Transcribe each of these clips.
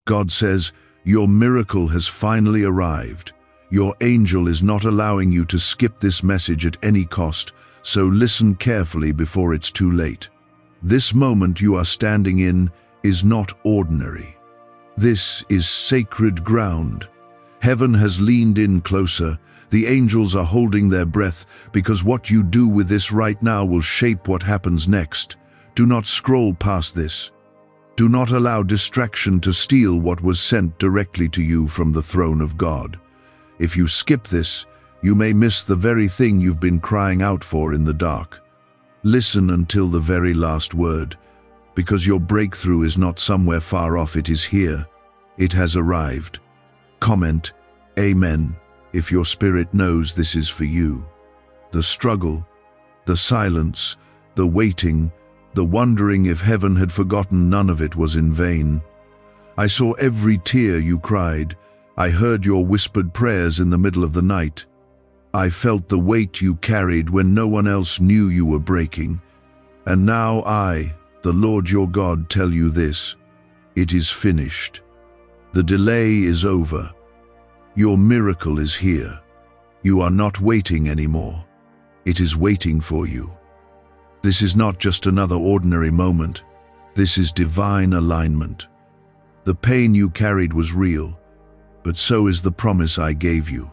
God says, your miracle has finally arrived. Your angel is not allowing you to skip this message at any cost, so listen carefully before it's too late. This moment you are standing in is not ordinary. This is sacred ground. Heaven has leaned in closer. The angels are holding their breath because what you do with this right now will shape what happens next. Do not scroll past this. Do not allow distraction to steal what was sent directly to you from the throne of God. If you skip this, you may miss the very thing you've been crying out for in the dark. Listen until the very last word, because your breakthrough is not somewhere far off, it is here. It has arrived. Comment, Amen, if your spirit knows this is for you. The struggle, the silence, the waiting, the wondering if heaven had forgotten, none of it was in vain. I saw every tear you cried. I heard your whispered prayers in the middle of the night. I felt the weight you carried when no one else knew you were breaking. And now I, the Lord your God, tell you this: it is finished. The delay is over. Your miracle is here. You are not waiting anymore. It is waiting for you. This is not just another ordinary moment. This is divine alignment. The pain you carried was real, but so is the promise I gave you.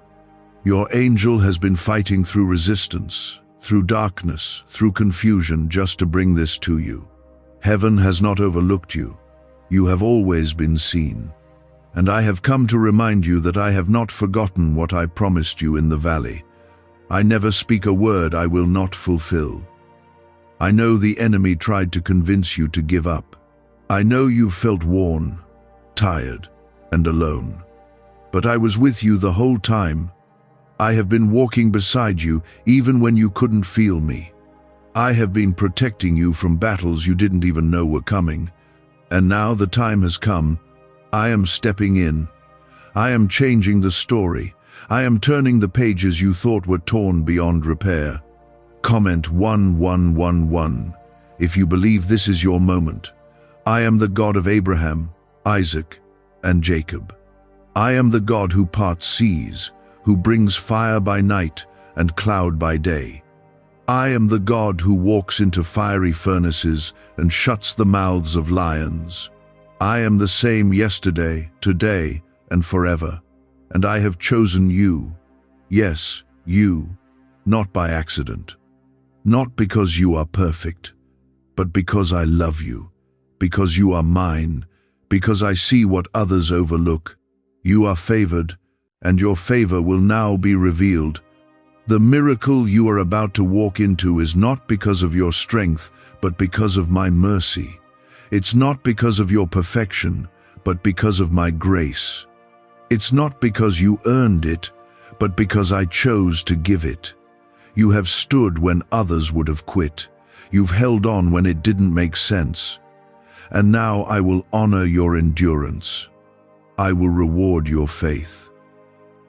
Your angel has been fighting through resistance, through darkness, through confusion, just to bring this to you. Heaven has not overlooked you. You have always been seen. And I have come to remind you that I have not forgotten what I promised you in the valley. I never speak a word I will not fulfill. I know the enemy tried to convince you to give up. I know you felt worn, tired, and alone. But I was with you the whole time. I have been walking beside you even when you couldn't feel me. I have been protecting you from battles you didn't even know were coming. And now the time has come. I am stepping in. I am changing the story. I am turning the pages you thought were torn beyond repair. Comment 1111 if you believe this is your moment. I am the God of Abraham, Isaac, and Jacob. I am the God who parts seas, who brings fire by night and cloud by day. I am the God who walks into fiery furnaces and shuts the mouths of lions. I am the same yesterday, today, and forever. And I have chosen you. Yes, you, not by accident. Not because you are perfect, but because I love you, because you are mine, because I see what others overlook. You are favored, and your favor will now be revealed. The miracle you are about to walk into is not because of your strength, but because of my mercy. It's not because of your perfection, but because of my grace. It's not because you earned it, but because I chose to give it. You have stood when others would have quit. You've held on when it didn't make sense. And now I will honor your endurance. I will reward your faith.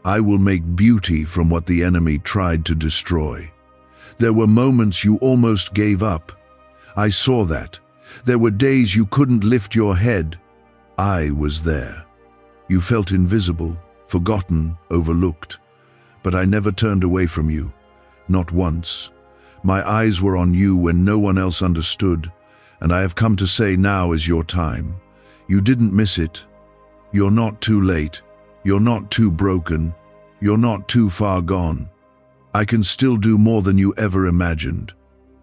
I will make beauty from what the enemy tried to destroy. There were moments you almost gave up. I saw that. There were days you couldn't lift your head. I was there. You felt invisible, forgotten, overlooked. But I never turned away from you. Not once. My eyes were on you when no one else understood, and I have come to say now is your time. You didn't miss it. You're not too late. You're not too broken. You're not too far gone. I can still do more than you ever imagined.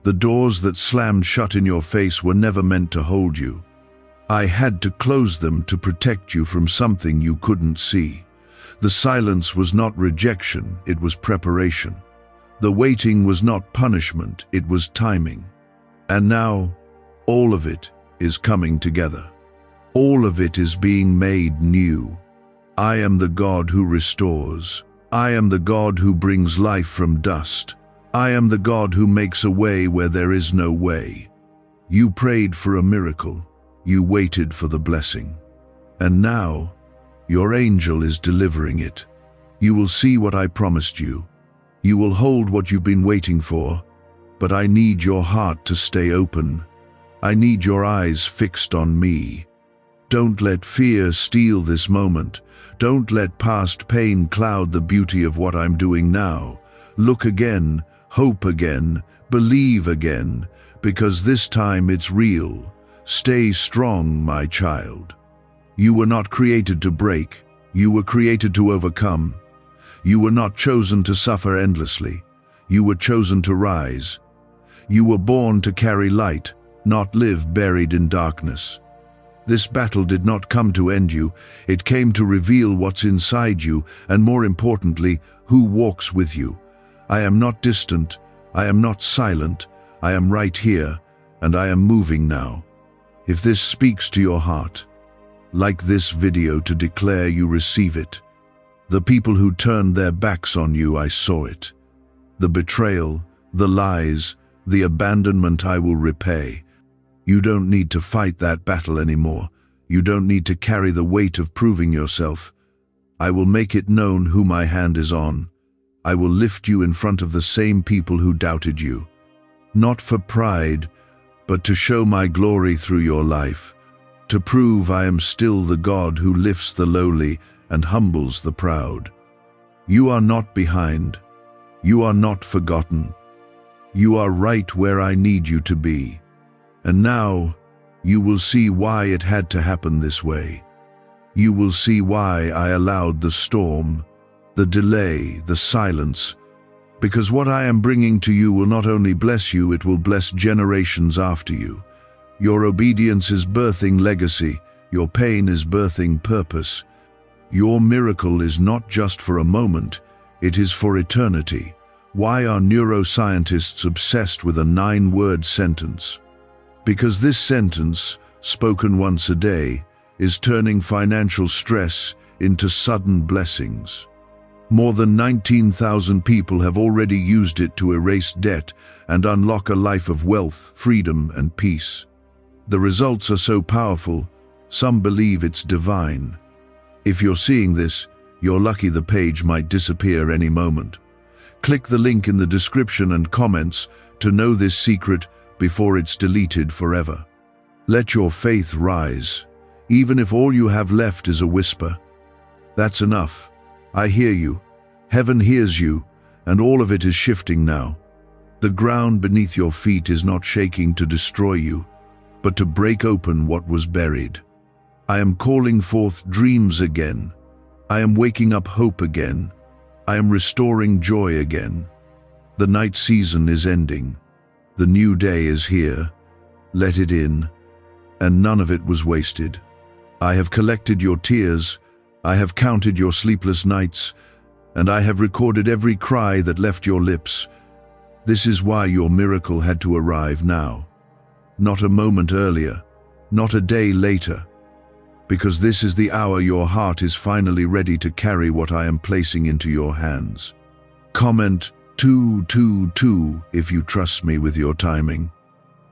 The doors that slammed shut in your face were never meant to hold you. I had to close them to protect you from something you couldn't see. The silence was not rejection, it was preparation. The waiting was not punishment, it was timing. And now, all of it is coming together. All of it is being made new. I am the God who restores. I am the God who brings life from dust. I am the God who makes a way where there is no way. You prayed for a miracle. You waited for the blessing. And now, your angel is delivering it. You will see what I promised you. You will hold what you've been waiting for. But I need your heart to stay open. I need your eyes fixed on me. Don't let fear steal this moment. Don't let past pain cloud the beauty of what I'm doing now. Look again, hope again, believe again, because this time it's real. Stay strong, my child. You were not created to break. You were created to overcome. You were not chosen to suffer endlessly. You were chosen to rise. You were born to carry light, not live buried in darkness. This battle did not come to end you. It came to reveal what's inside you, and more importantly, who walks with you. I am not distant. I am not silent. I am right here, and I am moving now. If this speaks to your heart, like this video to declare you receive it. The people who turned their backs on you, I saw it. The betrayal, the lies, the abandonment I will repay. You don't need to fight that battle anymore. You don't need to carry the weight of proving yourself. I will make it known who my hand is on. I will lift you in front of the same people who doubted you. Not for pride, but to show my glory through your life. To prove I am still the God who lifts the lowly and humbles the proud. You are not behind. You are not forgotten. You are right where I need you to be. And now, you will see why it had to happen this way. You will see why I allowed the storm, the delay, the silence, because what I am bringing to you will not only bless you, it will bless generations after you. Your obedience is birthing legacy. Your pain is birthing purpose. Your miracle is not just for a moment, it is for eternity. Why are neuroscientists obsessed with a 9-word sentence? Because this sentence, spoken once a day, is turning financial stress into sudden blessings. More than 19,000 people have already used it to erase debt and unlock a life of wealth, freedom, and peace. The results are so powerful, some believe it's divine. If you're seeing this, you're lucky. The page might disappear any moment. Click the link in the description and comments to know this secret before it's deleted forever. Let your faith rise, even if all you have left is a whisper. That's enough. I hear you. Heaven hears you, and all of it is shifting now. The ground beneath your feet is not shaking to destroy you, but to break open what was buried. I am calling forth dreams again. I am waking up hope again. I am restoring joy again. The night season is ending. The new day is here. Let it in, and none of it was wasted. I have collected your tears. I have counted your sleepless nights, and I have recorded every cry that left your lips. This is why your miracle had to arrive now. Not a moment earlier, not a day later, because this is the hour your heart is finally ready to carry what I am placing into your hands. Comment 222 if you trust me with your timing.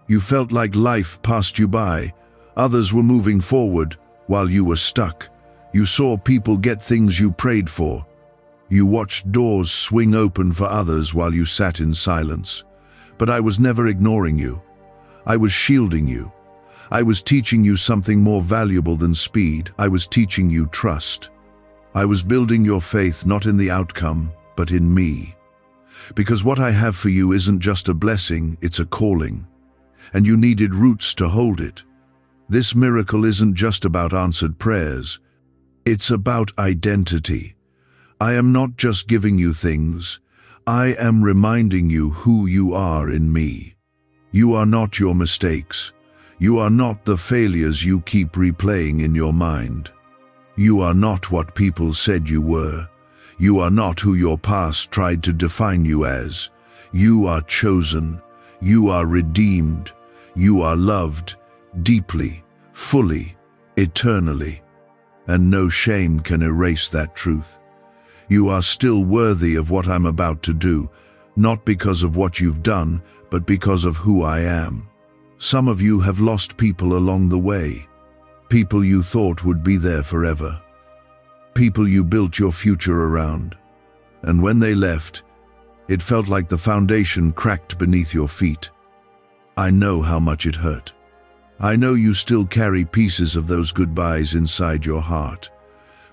You felt like life passed you by. Others were moving forward while you were stuck. You saw people get things you prayed for. You watched doors swing open for others while you sat in silence. But I was never ignoring you. I was shielding you. I was teaching you something more valuable than speed. I was teaching you trust. I was building your faith not in the outcome, but in me. Because what I have for you isn't just a blessing, it's a calling. And you needed roots to hold it. This miracle isn't just about answered prayers. It's about identity. I am not just giving you things. I am reminding you who you are in me. You are not your mistakes. You are not the failures you keep replaying in your mind. You are not what people said you were. You are not who your past tried to define you as. You are chosen. You are redeemed. You are loved deeply, fully, eternally. And no shame can erase that truth. You are still worthy of what I'm about to do, not because of what you've done, but because of who I am. Some of you have lost people along the way. People you thought would be there forever. People you built your future around. And when they left, it felt like the foundation cracked beneath your feet. I know how much it hurt. I know you still carry pieces of those goodbyes inside your heart.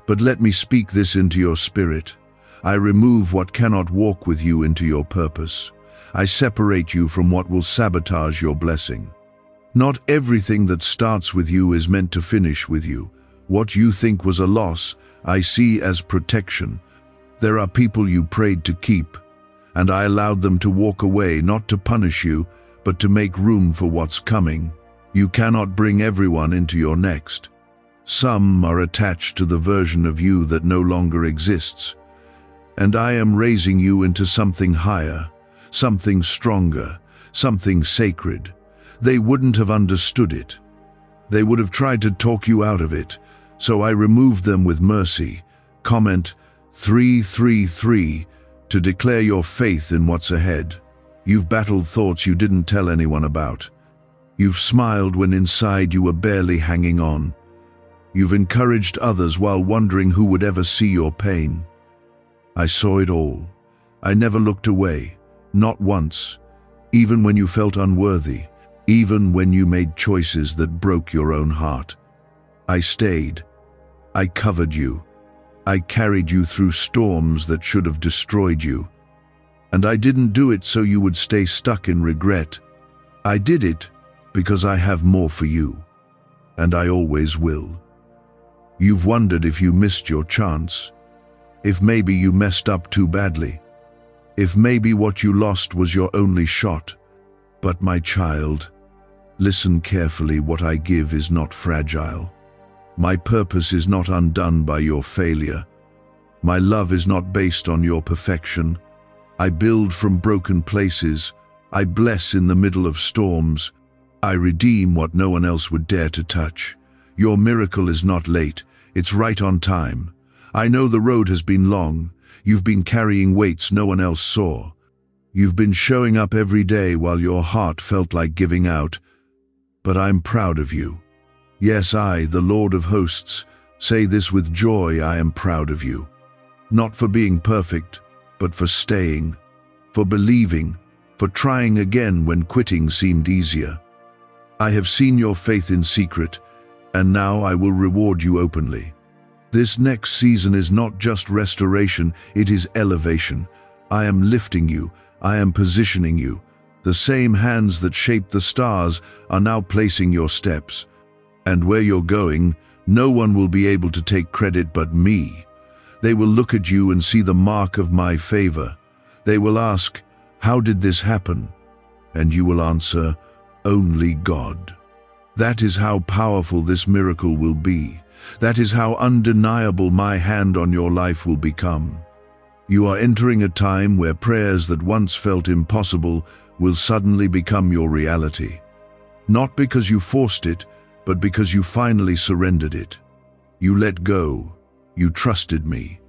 But let me speak this into your spirit. I remove what cannot walk with you into your purpose. I separate you from what will sabotage your blessing. Not everything that starts with you is meant to finish with you. What you think was a loss, I see as protection. There are people you prayed to keep, and I allowed them to walk away, not to punish you, but to make room for what's coming. You cannot bring everyone into your next. Some are attached to the version of you that no longer exists. And I am raising you into something higher, something stronger, something sacred. They wouldn't have understood it. They would have tried to talk you out of it, so I removed them with mercy. Comment 333 to declare your faith in what's ahead. You've battled thoughts you didn't tell anyone about. You've smiled when inside you were barely hanging on. You've encouraged others while wondering who would ever see your pain. I saw it all. I never looked away, not once, even when you felt unworthy, even when you made choices that broke your own heart. I stayed. I covered you. I carried you through storms that should have destroyed you. And I didn't do it so you would stay stuck in regret. I did it because I have more for you, and I always will. You've wondered if you missed your chance, if maybe you messed up too badly, if maybe what you lost was your only shot. But my child, listen carefully. What I give is not fragile. My purpose is not undone by your failure. My love is not based on your perfection. I build from broken places. I bless in the middle of storms. I redeem what no one else would dare to touch. Your miracle is not late. It's right on time. I know the road has been long. You've been carrying weights no one else saw. You've been showing up every day while your heart felt like giving out. But I'm proud of you. Yes, I, the Lord of hosts, say this with joy. I am proud of you. Not for being perfect, but for staying, for believing, for trying again when quitting seemed easier. I have seen your faith in secret, and now I will reward you openly. This next season is not just restoration, it is elevation. I am lifting you, I am positioning you. The same hands that shaped the stars are now placing your steps. And where you're going, no one will be able to take credit but me. They will look at you and see the mark of my favor. They will ask, how did this happen? And you will answer, only God. That is how powerful this miracle will be. That is how undeniable my hand on your life will become. You are entering a time where prayers that once felt impossible will suddenly become your reality. Not because you forced it, but because you finally surrendered it. You let go. You trusted me.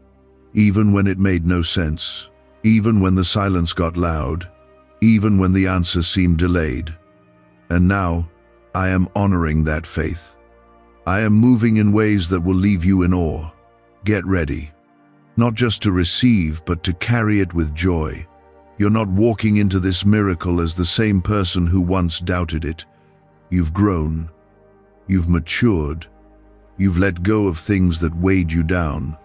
Even when it made no sense. Even when the silence got loud. Even when the answer seemed delayed. And now, I am honoring that faith. I am moving in ways that will leave you in awe. Get ready. Not just to receive, but to carry it with joy. You're not walking into this miracle as the same person who once doubted it. You've grown. You've matured. You've let go of things that weighed you down.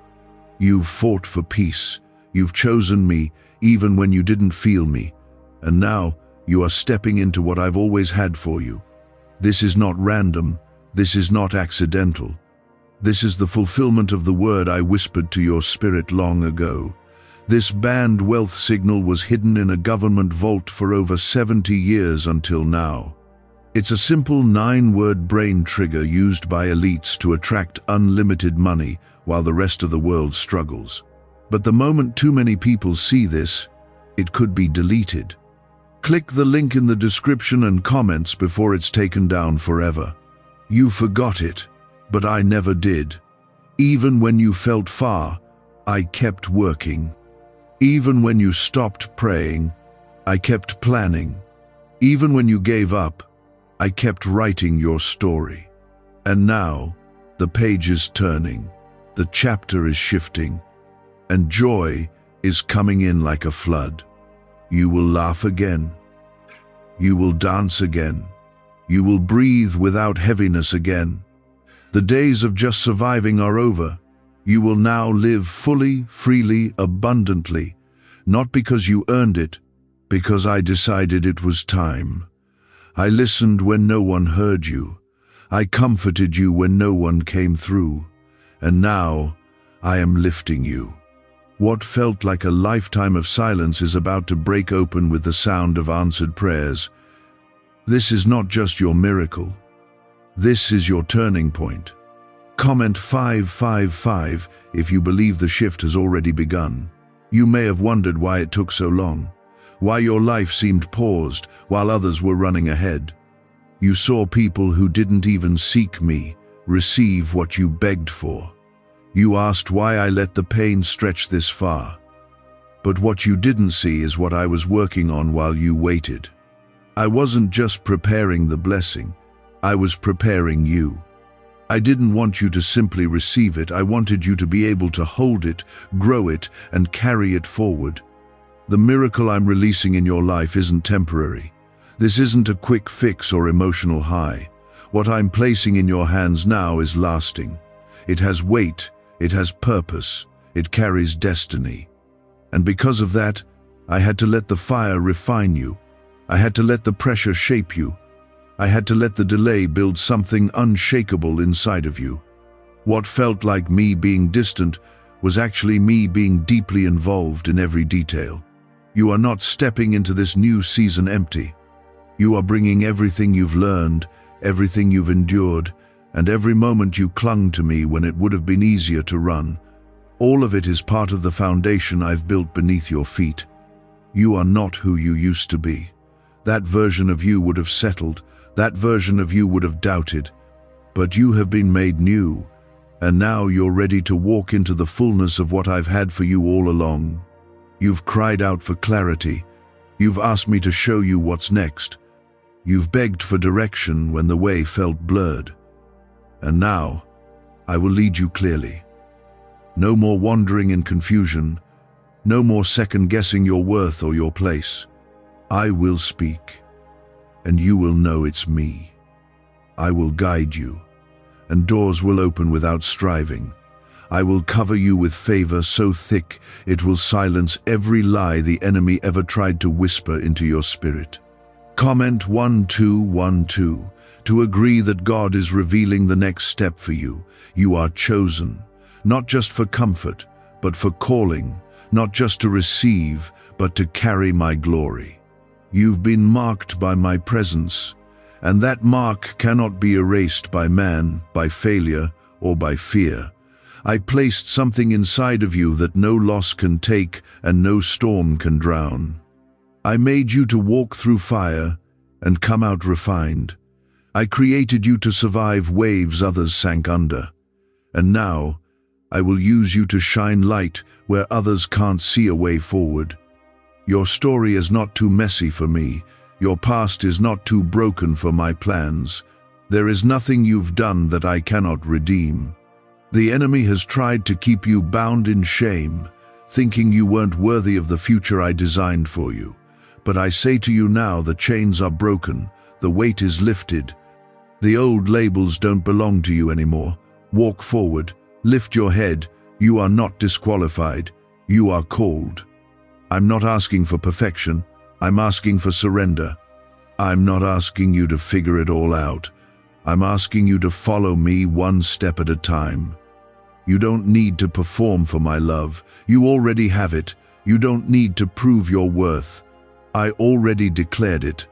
You've fought for peace. You've chosen me even when you didn't feel me. And now you are stepping into what I've always had for you. This is not random. This is not accidental. This is the fulfillment of the word I whispered to your spirit long ago. This banned wealth signal was hidden in a government vault for over 70 years until now. It's a simple 9-word brain trigger used by elites to attract unlimited money while the rest of the world struggles. But the moment too many people see this, it could be deleted. Click the link in the description and comments before it's taken down forever. You forgot it, but I never did. Even when you felt far, I kept working. Even when you stopped praying, I kept planning. Even when you gave up, I kept writing your story. And now, the page is turning, the chapter is shifting, and joy is coming in like a flood. You will laugh again. You will dance again. You will breathe without heaviness again. The days of just surviving are over. You will now live fully, freely, abundantly, not because you earned it, because I decided it was time. I listened when no one heard you. I comforted you when no one came through. And now, I am lifting you. What felt like a lifetime of silence is about to break open with the sound of answered prayers. This is not just your miracle. This is your turning point. Comment 555 if you believe the shift has already begun. You may have wondered why it took so long, why your life seemed paused while others were running ahead. You saw people who didn't even seek me receive what you begged for. You asked why I let the pain stretch this far. But what you didn't see is what I was working on while you waited. I wasn't just preparing the blessing, I was preparing you. I didn't want you to simply receive it, I wanted you to be able to hold it, grow it, and carry it forward. The miracle I'm releasing in your life isn't temporary. This isn't a quick fix or emotional high. What I'm placing in your hands now is lasting. It has weight, it has purpose, it carries destiny. And because of that, I had to let the fire refine you. I had to let the pressure shape you. I had to let the delay build something unshakable inside of you. What felt like me being distant was actually me being deeply involved in every detail. You are not stepping into this new season empty. You are bringing everything you've learned, everything you've endured, and every moment you clung to me when it would have been easier to run. All of it is part of the foundation I've built beneath your feet. You are not who you used to be. That version of you would have settled. That version of you would have doubted. But you have been made new, and now you're ready to walk into the fullness of what I've had for you all along. You've cried out for clarity. You've asked me to show you what's next. You've begged for direction when the way felt blurred. And now, I will lead you clearly. No more wandering in confusion. No more second-guessing your worth or your place. I will speak, and you will know it's me. I will guide you, and doors will open without striving. I will cover you with favor so thick it will silence every lie the enemy ever tried to whisper into your spirit. Comment 1212 to agree that God is revealing the next step for you. You are chosen, not just for comfort, but for calling, not just to receive, but to carry my glory. You've been marked by my presence, and that mark cannot be erased by man, by failure, or by fear. I placed something inside of you that no loss can take and no storm can drown. I made you to walk through fire and come out refined. I created you to survive waves others sank under. And now, I will use you to shine light where others can't see a way forward. Your story is not too messy for me. Your past is not too broken for my plans. There is nothing you've done that I cannot redeem. The enemy has tried to keep you bound in shame, thinking you weren't worthy of the future I designed for you. But I say to you now, the chains are broken, the weight is lifted. The old labels don't belong to you anymore. Walk forward, lift your head. You are not disqualified. You are called. I'm not asking for perfection. I'm asking for surrender. I'm not asking you to figure it all out. I'm asking you to follow me one step at a time. You don't need to perform for my love. You already have it. You don't need to prove your worth. I already declared it.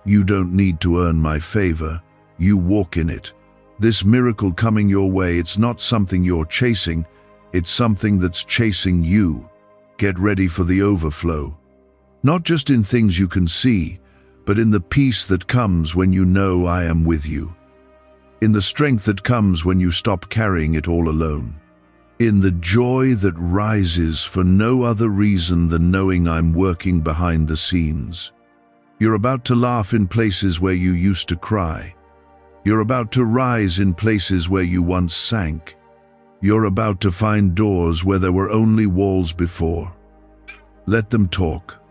You don't need to earn my favor. You walk in it. This miracle coming your way, it's not something you're chasing. It's something that's chasing you. Get ready for the overflow. Not just in things you can see, but in the peace that comes when you know I am with you. In the strength that comes when you stop carrying it all alone. In the joy that rises for no other reason than knowing I'm working behind the scenes. You're about to laugh in places where you used to cry. You're about to rise in places where you once sank. You're about to find doors where there were only walls before. Let them talk.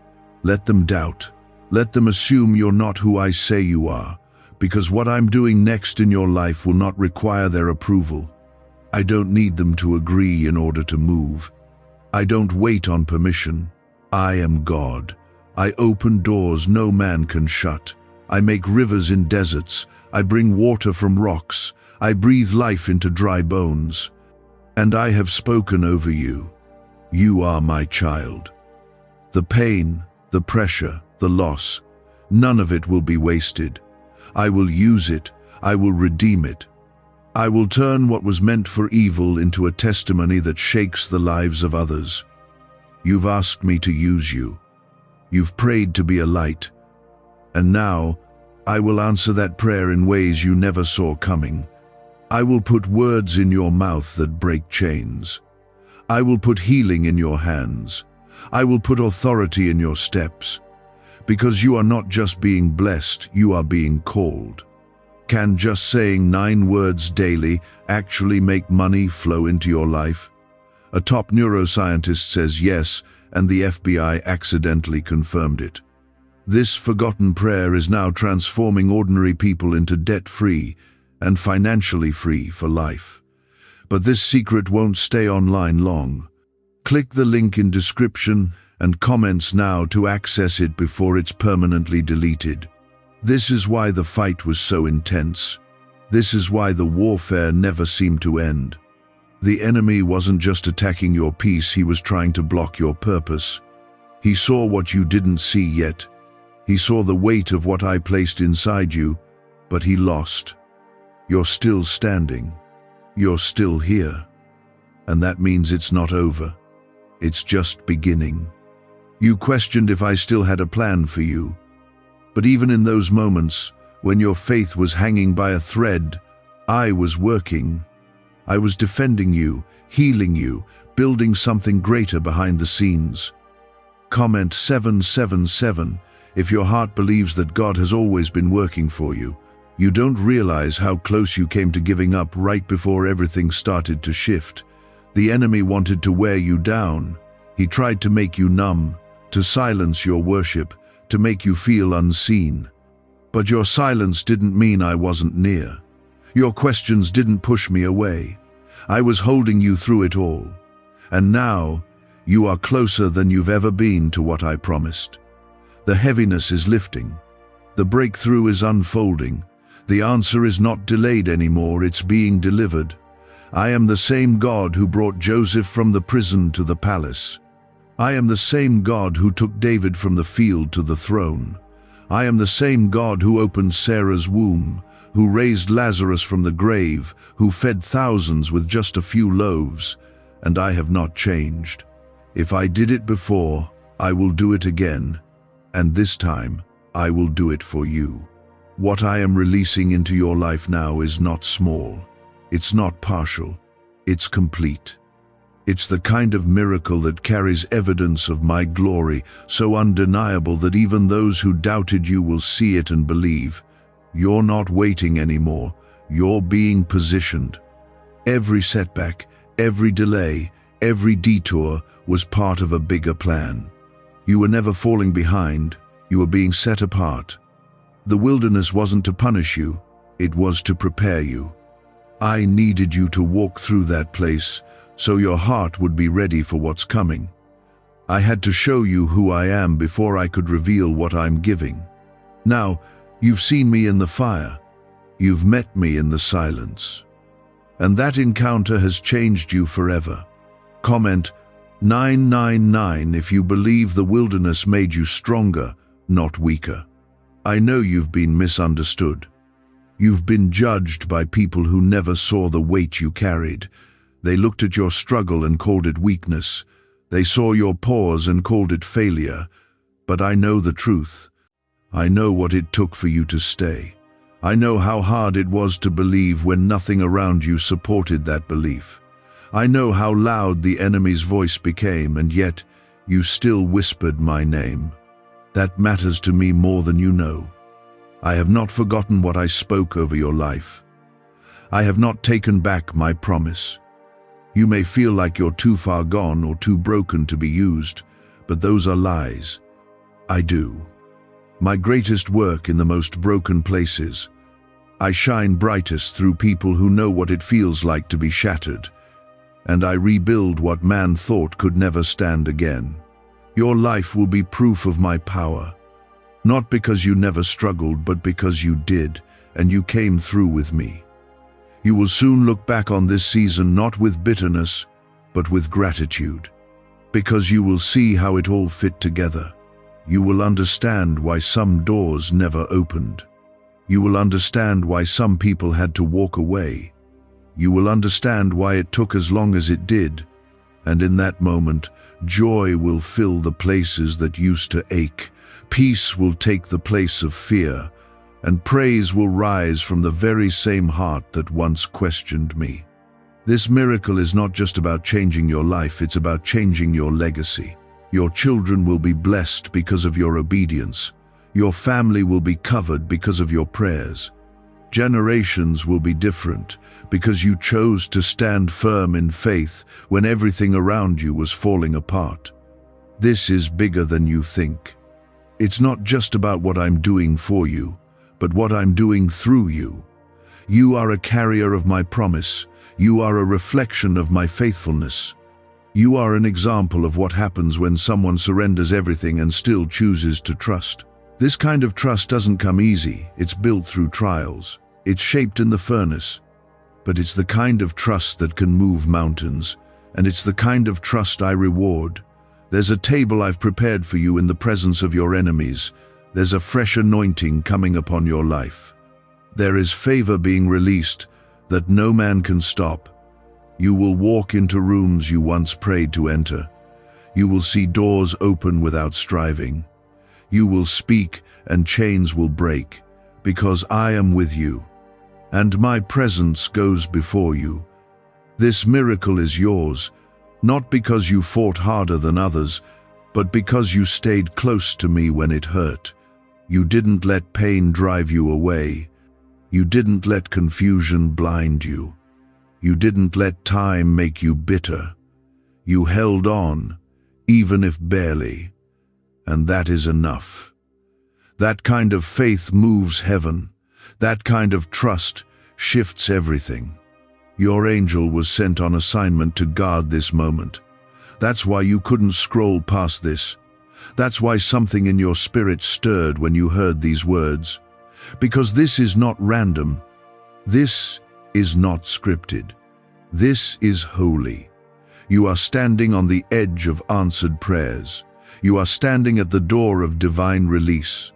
Let them doubt. Let them assume you're not who I say you are. because what I'm doing next in your life will not require their approval. I don't need them to agree in order to move. I don't wait on permission. I am God. I open doors no man can shut. I make rivers in deserts. I bring water from rocks. I breathe life into dry bones. And I have spoken over you. You are my child. The pain, the pressure, the loss, none of it will be wasted. I will use it. I will redeem it. I will turn what was meant for evil into a testimony that shakes the lives of others. You've asked me to use you. You've prayed to be a light. And now, I will answer that prayer in ways you never saw coming. I will put words in your mouth that break chains. I will put healing in your hands. I will put authority in your steps. Because you are not just being blessed, you are being called. Can just saying 9 words daily actually make money flow into your life? A top neuroscientist says yes, and the FBI accidentally confirmed it. This forgotten prayer is now transforming ordinary people into debt-free and financially free for life. But this secret won't stay online long. Click the link in description and comments now to access it before it's permanently deleted. This is why the fight was so intense. This is why the warfare never seemed to end. The enemy wasn't just attacking your peace, he was trying to block your purpose. He saw what you didn't see yet. He saw the weight of what I placed inside you, but he lost. You're still standing. You're still here. And that means it's not over. It's just beginning. You questioned if I still had a plan for you. But even in those moments, when your faith was hanging by a thread, I was working. I was defending you, healing you, building something greater behind the scenes. Comment 777 if your heart believes that God has always been working for you. You don't realize how close you came to giving up right before everything started to shift. The enemy wanted to wear you down. He tried to make you numb, to silence your worship, to make you feel unseen. But your silence didn't mean I wasn't near. Your questions didn't push me away. I was holding you through it all. And now, you are closer than you've ever been to what I promised. The heaviness is lifting. The breakthrough is unfolding. The answer is not delayed anymore, it's being delivered. I am the same God who brought Joseph from the prison to the palace. I am the same God who took David from the field to the throne. I am the same God who opened Sarah's womb, who raised Lazarus from the grave, who fed thousands with just a few loaves, and I have not changed. If I did it before, I will do it again, and this time I will do it for you. What I am releasing into your life now is not small. It's not partial. It's complete. It's the kind of miracle that carries evidence of my glory, so undeniable that even those who doubted you will see it and believe. You're not waiting anymore. You're being positioned. Every setback, every delay, every detour was part of a bigger plan. You were never falling behind. You were being set apart. The wilderness wasn't to punish you. It was to prepare you. I needed you to walk through that place so your heart would be ready for what's coming. I had to show you who I am before I could reveal what I'm giving. Now, you've seen me in the fire. You've met me in the silence. And that encounter has changed you forever. Comment 999 if you believe the wilderness made you stronger, not weaker. I know you've been misunderstood. You've been judged by people who never saw the weight you carried. They looked at your struggle and called it weakness. They saw your pause and called it failure. But I know the truth. I know what it took for you to stay. I know how hard it was to believe when nothing around you supported that belief. I know how loud the enemy's voice became, and yet you still whispered my name. That matters to me more than you know. I have not forgotten what I spoke over your life. I have not taken back my promise. You may feel like you're too far gone or too broken to be used, but those are lies. I do. My greatest work in the most broken places, I shine brightest through people who know what it feels like to be shattered, and I rebuild what man thought could never stand again. Your life will be proof of my power, not because you never struggled, but because you did, and you came through with me. You will soon look back on this season not with bitterness, but with gratitude, because you will see how it all fit together. You will understand why some doors never opened. You will understand why some people had to walk away. You will understand why it took as long as it did, and in that moment, joy will fill the places that used to ache. Peace will take the place of fear, and praise will rise from the very same heart that once questioned me. This miracle is not just about changing your life, it's about changing your legacy. Your children will be blessed because of your obedience. Your family will be covered because of your prayers. Generations will be different because you chose to stand firm in faith when everything around you was falling apart. This is bigger than you think. It's not just about what I'm doing for you, but what I'm doing through you. You are a carrier of my promise. You are a reflection of my faithfulness. You are an example of what happens when someone surrenders everything and still chooses to trust. This kind of trust doesn't come easy. It's built through trials. It's shaped in the furnace. But it's the kind of trust that can move mountains, and it's the kind of trust I reward. There's a table I've prepared for you in the presence of your enemies. There's a fresh anointing coming upon your life. There is favor being released that no man can stop. You will walk into rooms you once prayed to enter. You will see doors open without striving. You will speak and chains will break, because I am with you, and my presence goes before you. This miracle is yours, not because you fought harder than others, but because you stayed close to me when it hurt. You didn't let pain drive you away. You didn't let confusion blind you. You didn't let time make you bitter. You held on, even if barely, and that is enough. That kind of faith moves heaven. That kind of trust shifts everything. Your angel was sent on assignment to guard this moment. That's why you couldn't scroll past this. That's why something in your spirit stirred when you heard these words. Because this is not random. This is not scripted. This is holy. You are standing on the edge of answered prayers. You are standing at the door of divine release.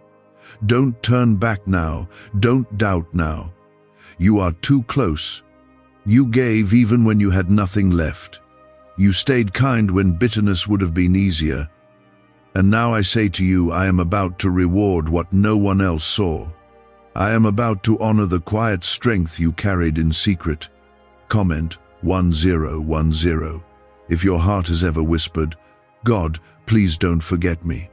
Don't turn back now. Don't doubt now. You are too close. You gave even when you had nothing left. You stayed kind when bitterness would have been easier. And now I say to you, I am about to reward what no one else saw. I am about to honor the quiet strength you carried in secret. Comment 1010. If your heart has ever whispered, God, please don't forget me.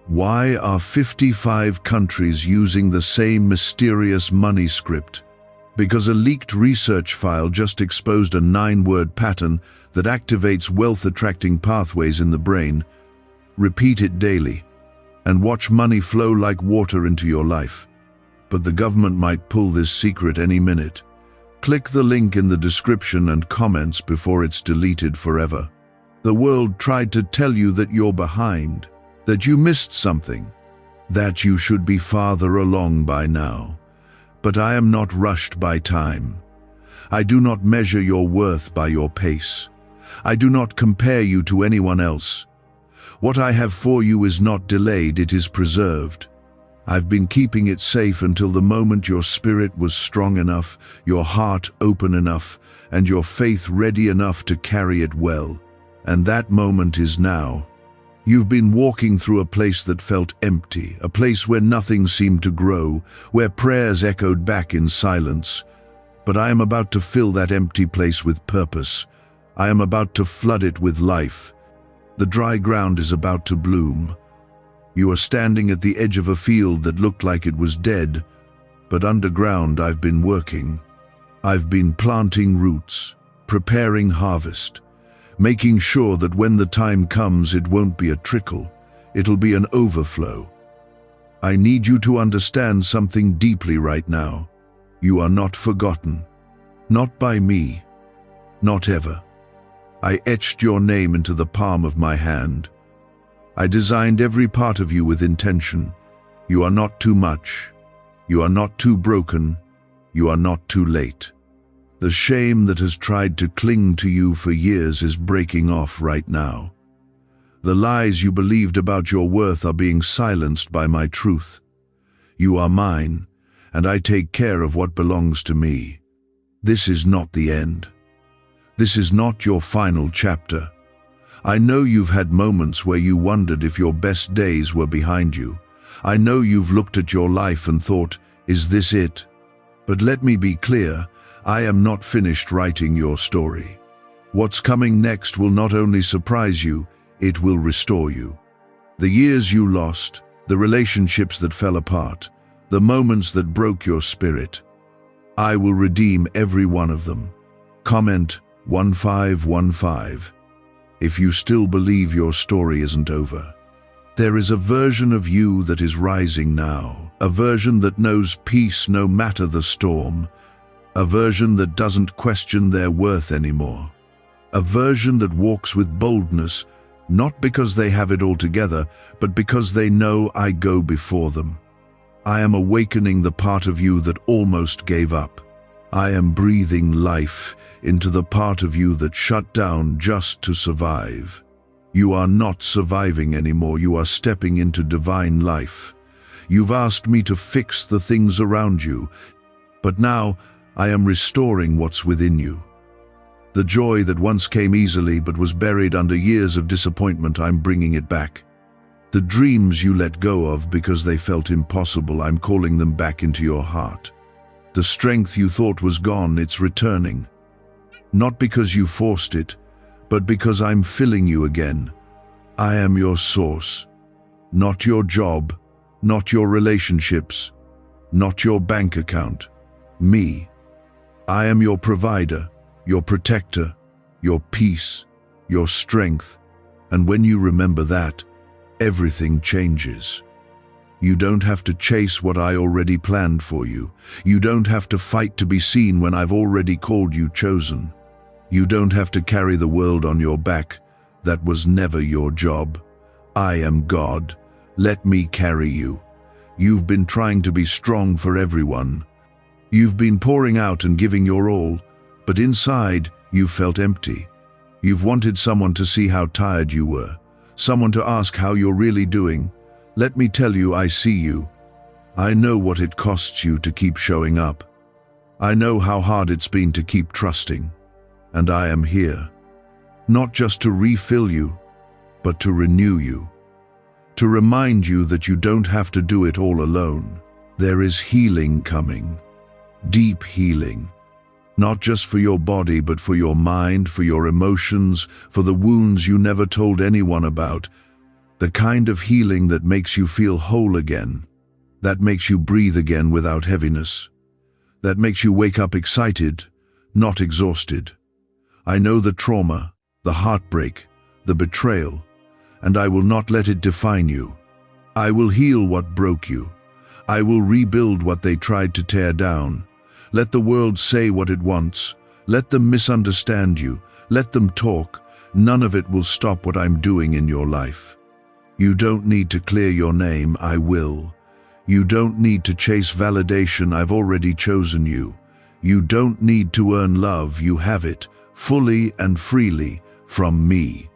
Why are 55 countries using the same mysterious money script? Because a leaked research file just exposed a 9-word pattern that activates wealth-attracting pathways in the brain. Repeat it daily, and watch money flow like water into your life. But the government might pull this secret any minute. Click the link in the description and comments before it's deleted forever. The world tried to tell you that you're behind, that you missed something, that you should be farther along by now. But I am not rushed by time. I do not measure your worth by your pace. I do not compare you to anyone else. What I have for you is not delayed, it is preserved. I've been keeping it safe until the moment your spirit was strong enough, your heart open enough, and your faith ready enough to carry it well. And that moment is now. You've been walking through a place that felt empty, a place where nothing seemed to grow, where prayers echoed back in silence. But I am about to fill that empty place with purpose. I am about to flood it with life. The dry ground is about to bloom. You are standing at the edge of a field that looked like it was dead, but underground I've been working. I've been planting roots, preparing harvest, making sure that when the time comes it won't be a trickle, it'll be an overflow. I need you to understand something deeply right now. You are not forgotten. Not by me. Not ever. I etched your name into the palm of my hand. I designed every part of you with intention. You are not too much. You are not too broken. You are not too late. The shame that has tried to cling to you for years is breaking off right now. The lies you believed about your worth are being silenced by my truth. You are mine, and I take care of what belongs to me. This is not the end. This is not your final chapter. I know you've had moments where you wondered if your best days were behind you. I know you've looked at your life and thought, is this it? But let me be clear, I am not finished writing your story. What's coming next will not only surprise you, it will restore you. The years you lost, the relationships that fell apart, the moments that broke your spirit, I will redeem every one of them. Comment 1515 if you still believe your story isn't over. There is a version of you that is rising now, a version that knows peace no matter the storm, a version that doesn't question their worth anymore, a version that walks with boldness, not because they have it all together, but because they know I go before them. I am awakening the part of you that almost gave up. I am breathing life into the part of you that shut down just to survive. You are not surviving anymore, you are stepping into divine life. You've asked me to fix the things around you, but now I am restoring what's within you. The joy that once came easily but was buried under years of disappointment, I'm bringing it back. The dreams you let go of because they felt impossible, I'm calling them back into your heart. The strength you thought was gone, it's returning. Not because you forced it, but because I'm filling you again. I am your source, not your job, not your relationships, not your bank account. Me. I am your provider, your protector, your peace, your strength. And when you remember that, everything changes. You don't have to chase what I already planned for you. You don't have to fight to be seen when I've already called you chosen. You don't have to carry the world on your back. That was never your job. I am God. Let me carry you. You've been trying to be strong for everyone. You've been pouring out and giving your all, but inside you felt empty. You've wanted someone to see how tired you were, someone to ask how you're really doing. Let me tell you, I see you. I know what it costs you to keep showing up. I know how hard it's been to keep trusting. And I am here, not just to refill you, but to renew you. To remind you that you don't have to do it all alone. There is healing coming. Deep healing. Not just for your body, but for your mind, for your emotions, for the wounds you never told anyone about. The kind of healing that makes you feel whole again, that makes you breathe again without heaviness, that makes you wake up excited, not exhausted. I know the trauma, the heartbreak, the betrayal, and I will not let it define you. I will heal what broke you. I will rebuild what they tried to tear down. Let the world say what it wants. Let them misunderstand you. Let them talk. None of it will stop what I'm doing in your life. You don't need to clear your name, I will. You don't need to chase validation, I've already chosen you. You don't need to earn love, you have it, fully and freely, from me.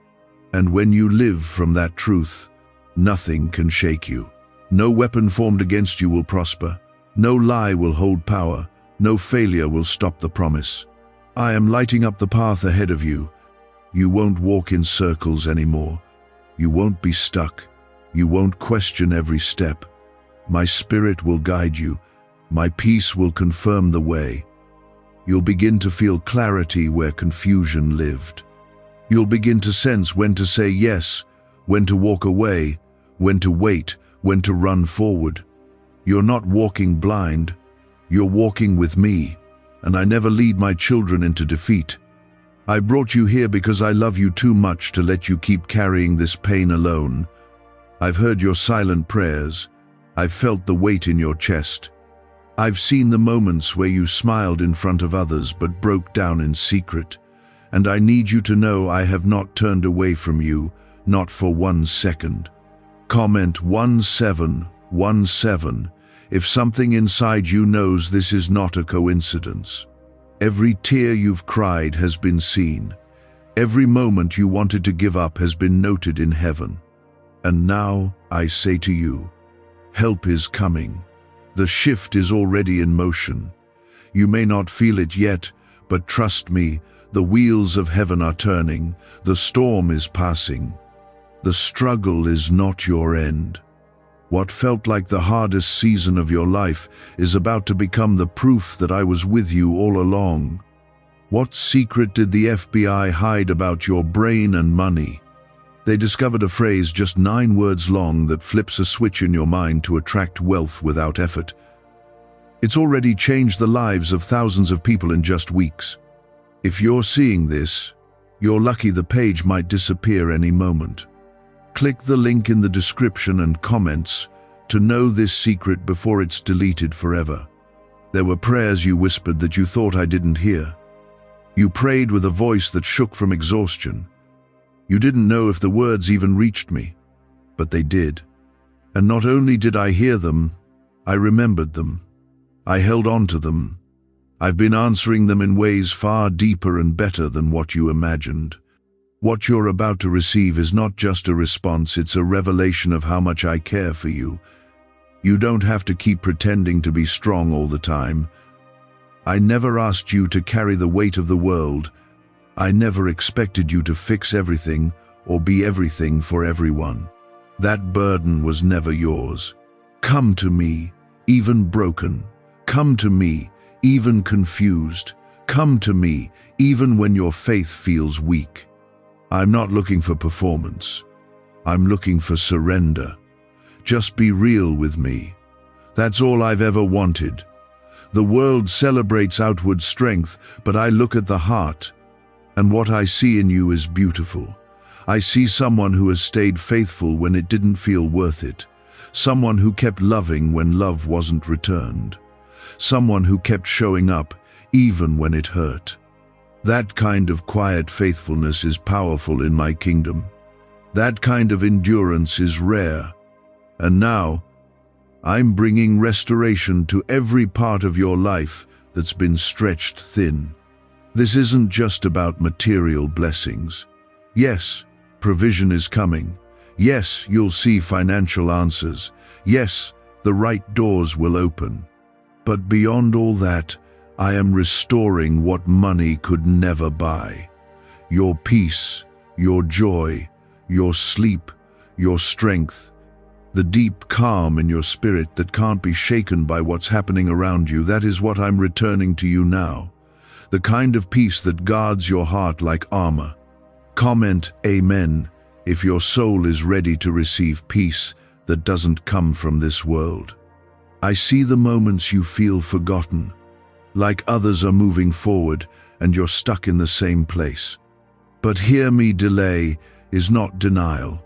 And when you live from that truth, nothing can shake you. No weapon formed against you will prosper. No lie will hold power. No failure will stop the promise. I am lighting up the path ahead of you. You won't walk in circles anymore. You won't be stuck. You won't question every step. My spirit will guide you. My peace will confirm the way. You'll begin to feel clarity where confusion lived. You'll begin to sense when to say yes, when to walk away, when to wait, when to run forward. You're not walking blind. You're walking with me, and I never lead my children into defeat. I brought you here because I love you too much to let you keep carrying this pain alone. I've heard your silent prayers. I've felt the weight in your chest. I've seen the moments where you smiled in front of others but broke down in secret. And I need you to know I have not turned away from you, not for 1 second. Comment 1717 if something inside you knows this is not a coincidence. Every tear you've cried has been seen. Every moment you wanted to give up has been noted in heaven. And now I say to you, help is coming. The shift is already in motion. You may not feel it yet, but trust me, the wheels of heaven are turning. The storm is passing. The struggle is not your end. What felt like the hardest season of your life is about to become the proof that I was with you all along. What secret did the FBI hide about your brain and money? They discovered a phrase just 9 words long that flips a switch in your mind to attract wealth without effort. It's already changed the lives of thousands of people in just weeks. If you're seeing this, you're lucky. The page might disappear any moment. Click the link in the description and comments to know this secret before it's deleted forever. There were prayers you whispered that you thought I didn't hear. You prayed with a voice that shook from exhaustion. You didn't know if the words even reached me, but they did. And not only did I hear them, I remembered them. I held on to them. I've been answering them in ways far deeper and better than what you imagined. What you're about to receive is not just a response, it's a revelation of how much I care for you. You don't have to keep pretending to be strong all the time. I never asked you to carry the weight of the world. I never expected you to fix everything or be everything for everyone. That burden was never yours. Come to me, even broken. Come to me, even confused. Come to me, even when your faith feels weak. I'm not looking for performance. I'm looking for surrender. Just be real with me. That's all I've ever wanted. The world celebrates outward strength, but I look at the heart, and what I see in you is beautiful. I see someone who has stayed faithful when it didn't feel worth it. Someone who kept loving when love wasn't returned. Someone who kept showing up even when it hurt. That kind of quiet faithfulness is powerful in my kingdom. That kind of endurance is rare. And now, I'm bringing restoration to every part of your life that's been stretched thin. This isn't just about material blessings. Yes, provision is coming. Yes, you'll see financial answers. Yes, the right doors will open. But beyond all that, I am restoring what money could never buy. Your peace, your joy, your sleep, your strength, the deep calm in your spirit that can't be shaken by what's happening around you. That is what I'm returning to you now. The kind of peace that guards your heart like armor. Comment Amen if your soul is ready to receive peace that doesn't come from this world. I see the moments you feel forgotten, like others are moving forward and you're stuck in the same place. But hear me, delay is not denial.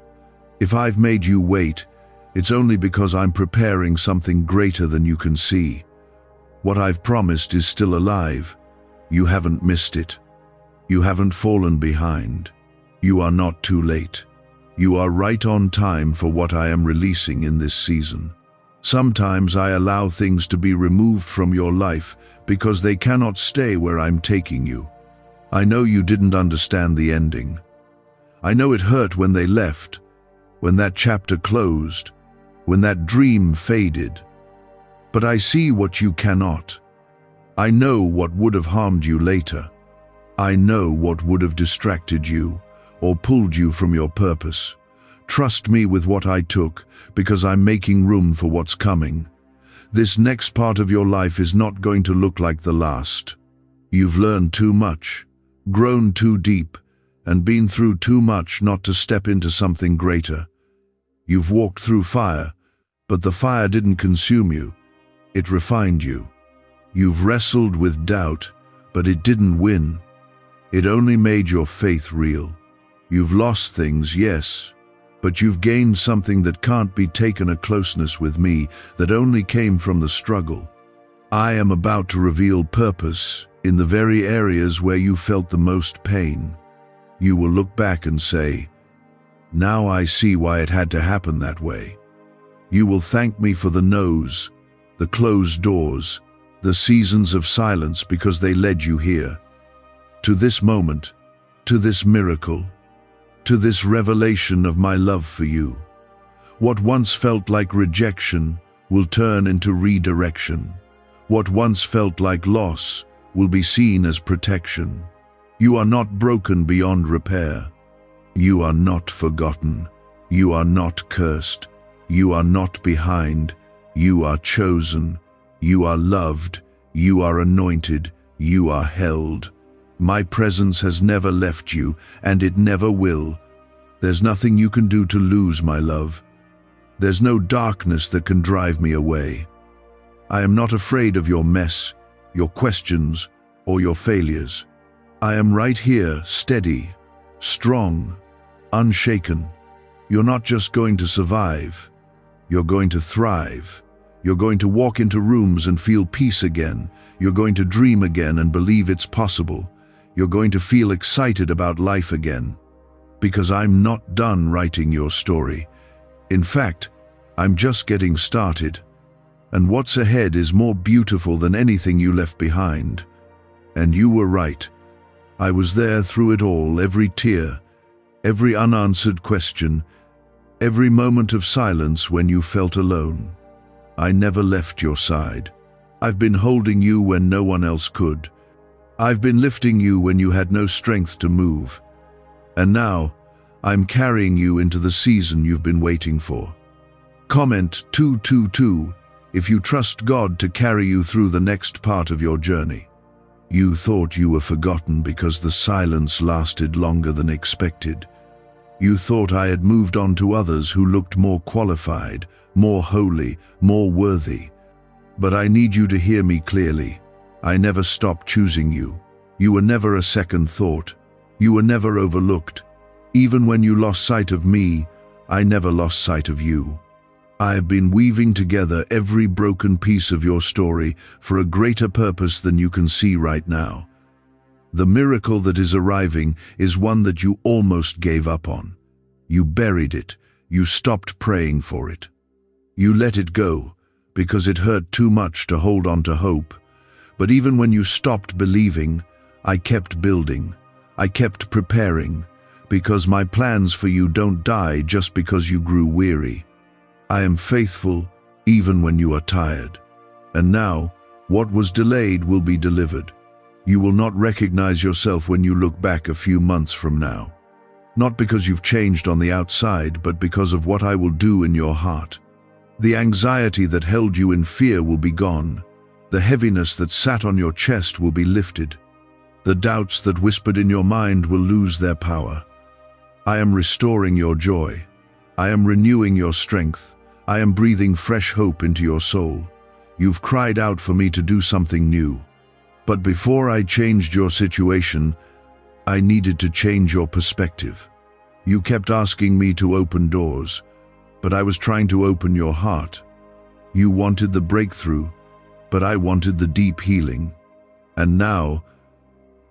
If I've made you wait, it's only because I'm preparing something greater than you can see. What I've promised is still alive. You haven't missed it. You haven't fallen behind. You are not too late. You are right on time for what I am releasing in this season. Sometimes I allow things to be removed from your life because they cannot stay where I'm taking you. I know you didn't understand the ending. I know it hurt when they left, when that chapter closed, when that dream faded. But I see what you cannot. I know what would have harmed you later. I know what would have distracted you or pulled you from your purpose. Trust me with what I took, because I'm making room for what's coming. This next part of your life is not going to look like the last. You've learned too much, grown too deep, and been through too much not to step into something greater. You've walked through fire, but the fire didn't consume you. It refined you. You've wrestled with doubt, but it didn't win. It only made your faith real. You've lost things, yes, but you've gained something that can't be taken, a closeness with me that only came from the struggle. I am about to reveal purpose in the very areas where you felt the most pain. You will look back and say, "Now I see why it had to happen that way." You will thank me for the no's, the closed doors, the seasons of silence, because they led you here, to this moment, to this miracle, to this revelation of my love for you. What once felt like rejection will turn into redirection. What once felt like loss will be seen as protection. You are not broken beyond repair. You are not forgotten. You are not cursed. You are not behind. You are chosen. You are loved. You are anointed. You are held. My presence has never left you, and it never will. There's nothing you can do to lose my love. There's no darkness that can drive me away. I am not afraid of your mess, your questions, or your failures. I am right here, steady, strong, unshaken. You're not just going to survive. You're going to thrive. You're going to walk into rooms and feel peace again. You're going to dream again and believe it's possible. You're going to feel excited about life again. Because I'm not done writing your story. In fact, I'm just getting started. And what's ahead is more beautiful than anything you left behind. And you were right. I was there through it all, every tear, every unanswered question, every moment of silence when you felt alone. I never left your side. I've been holding you when no one else could. I've been lifting you when you had no strength to move. And now, I'm carrying you into the season you've been waiting for. Comment 222 if you trust God to carry you through the next part of your journey. You thought you were forgotten because the silence lasted longer than expected. You thought I had moved on to others who looked more qualified, more holy, more worthy. But I need you to hear me clearly. I never stopped choosing you. You were never a second thought. You were never overlooked. Even when you lost sight of me, I never lost sight of you. I have been weaving together every broken piece of your story for a greater purpose than you can see right now. The miracle that is arriving is one that you almost gave up on. You buried it. You stopped praying for it. You let it go because it hurt too much to hold on to hope. But even when you stopped believing, I kept building. I kept preparing, because my plans for you don't die just because you grew weary. I am faithful even when you are tired. And now, what was delayed will be delivered. You will not recognize yourself when you look back a few months from now. Not because you've changed on the outside, but because of what I will do in your heart. The anxiety that held you in fear will be gone. The heaviness that sat on your chest will be lifted. The doubts that whispered in your mind will lose their power. I am restoring your joy. I am renewing your strength. I am breathing fresh hope into your soul. You've cried out for me to do something new. But before I changed your situation, I needed to change your perspective. You kept asking me to open doors, but I was trying to open your heart. You wanted the breakthrough, but I wanted the deep healing. And now,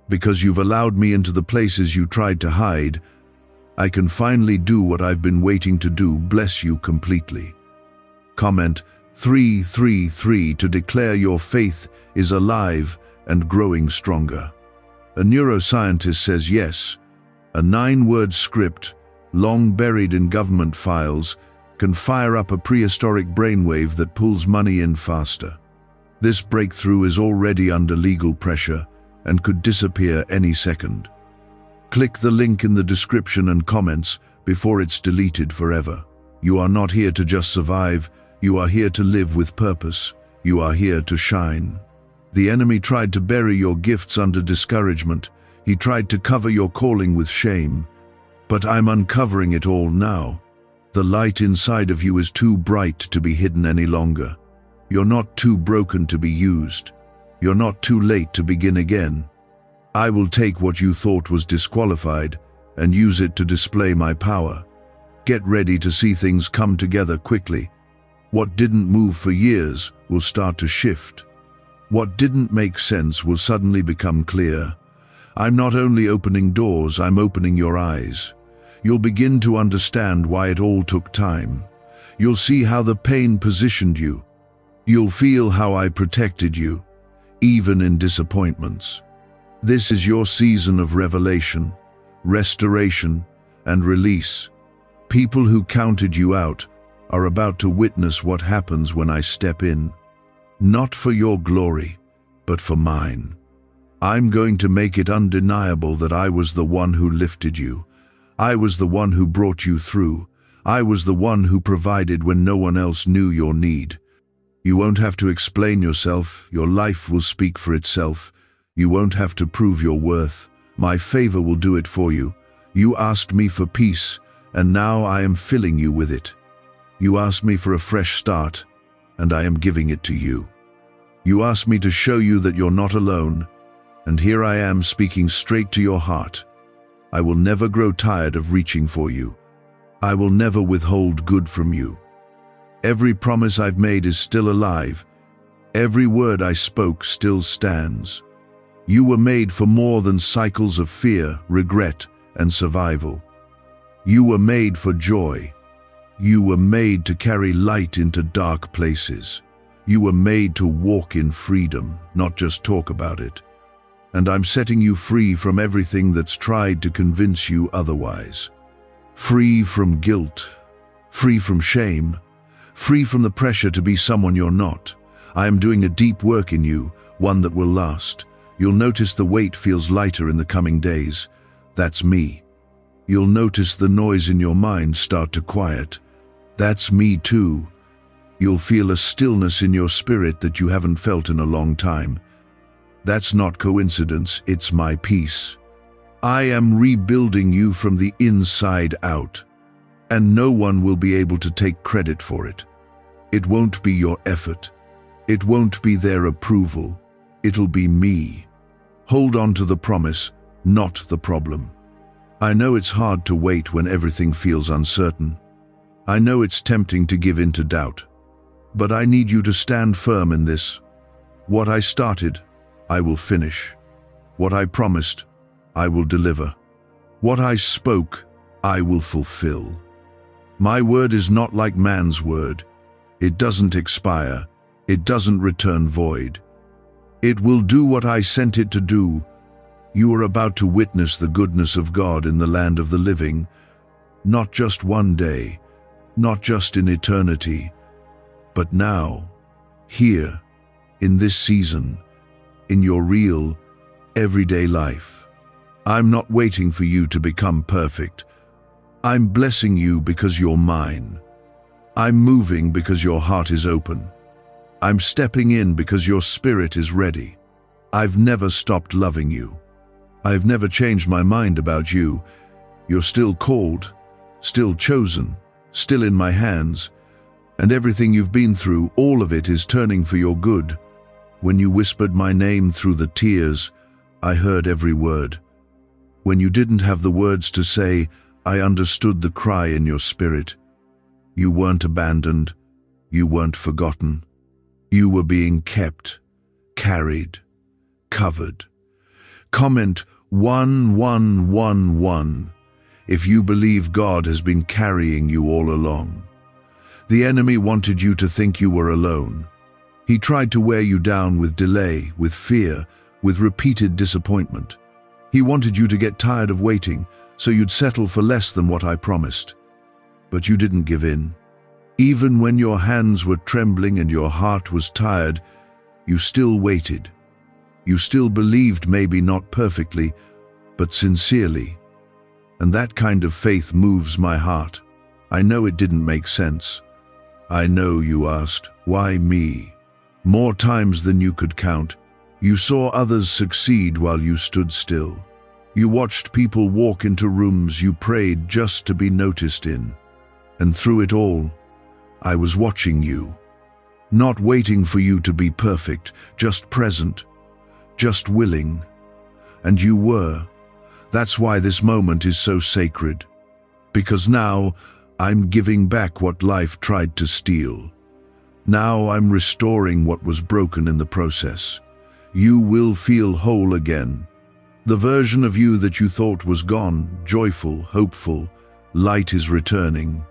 because you've allowed me into the places you tried to hide, I can finally do what I've been waiting to do, bless you completely. Comment 333 to declare your faith is alive and growing stronger. A neuroscientist says yes. A 9-word script, long buried in government files, can fire up a prehistoric brainwave that pulls money in faster. This breakthrough is already under legal pressure and could disappear any second. Click the link in the description and comments before it's deleted forever. You are not here to just survive. You are here to live with purpose. You are here to shine. The enemy tried to bury your gifts under discouragement. He tried to cover your calling with shame. But I'm uncovering it all now. The light inside of you is too bright to be hidden any longer. You're not too broken to be used. You're not too late to begin again. I will take what you thought was disqualified and use it to display my power. Get ready to see things come together quickly. What didn't move for years will start to shift. What didn't make sense will suddenly become clear. I'm not only opening doors, I'm opening your eyes. You'll begin to understand why it all took time. You'll see how the pain positioned you. You'll feel how I protected you, even in disappointments. This is your season of revelation, restoration, and release. People who counted you out are about to witness what happens when I step in. Not for your glory, but for mine. I'm going to make it undeniable that I was the one who lifted you. I was the one who brought you through. I was the one who provided when no one else knew your need. You won't have to explain yourself. Your life will speak for itself. You won't have to prove your worth. My favor will do it for you. You asked me for peace, and now I am filling you with it. You asked me for a fresh start, and I am giving it to you. You asked me to show you that you're not alone, and here I am speaking straight to your heart. I will never grow tired of reaching for you. I will never withhold good from you. Every promise I've made is still alive. Every word I spoke still stands. You were made for more than cycles of fear, regret, and survival. You were made for joy. You were made to carry light into dark places. You were made to walk in freedom, not just talk about it. And I'm setting you free from everything that's tried to convince you otherwise. Free from guilt, free from shame, free from the pressure to be someone you're not. I am doing a deep work in you, one that will last. You'll notice the weight feels lighter in the coming days. That's me. You'll notice the noise in your mind start to quiet. That's me too. You'll feel a stillness in your spirit that you haven't felt in a long time. That's not coincidence, it's my peace. I am rebuilding you from the inside out, and no one will be able to take credit for it. It won't be your effort. It won't be their approval. It'll be me. Hold on to the promise, not the problem. I know it's hard to wait when everything feels uncertain. I know it's tempting to give in to doubt. But I need you to stand firm in this. What I started, I will finish. What I promised, I will deliver. What I spoke, I will fulfill. My word is not like man's word. It doesn't expire. It doesn't return void. It will do what I sent it to do. You are about to witness the goodness of God in the land of the living, not just one day, not just in eternity, but now, here, in this season, in your real, everyday life. I'm not waiting for you to become perfect. I'm blessing you because you're mine. I'm moving because your heart is open. I'm stepping in because your spirit is ready. I've never stopped loving you. I've never changed my mind about you. You're still called, still chosen, still in my hands, and everything you've been through, all of it is turning for your good. When you whispered my name through the tears, I heard every word. When you didn't have the words to say, I understood the cry in your spirit. You weren't abandoned. You weren't forgotten. You were being kept, carried, covered. Comment 1111 if you believe God has been carrying you all along. The enemy wanted you to think you were alone. He tried to wear you down with delay, with fear, with repeated disappointment. He wanted you to get tired of waiting, so you'd settle for less than what I promised. But you didn't give in. Even when your hands were trembling and your heart was tired, you still waited. You still believed, maybe not perfectly, but sincerely. And that kind of faith moves my heart. I know it didn't make sense. I know you asked, why me? More times than you could count. You saw others succeed while you stood still. You watched people walk into rooms you prayed just to be noticed in. And through it all, I was watching you. Not waiting for you to be perfect, just present, just willing. And you were. That's why this moment is so sacred. Because now, I'm giving back what life tried to steal. Now I'm restoring what was broken in the process. You will feel whole again. The version of you that you thought was gone, joyful, hopeful, light is returning.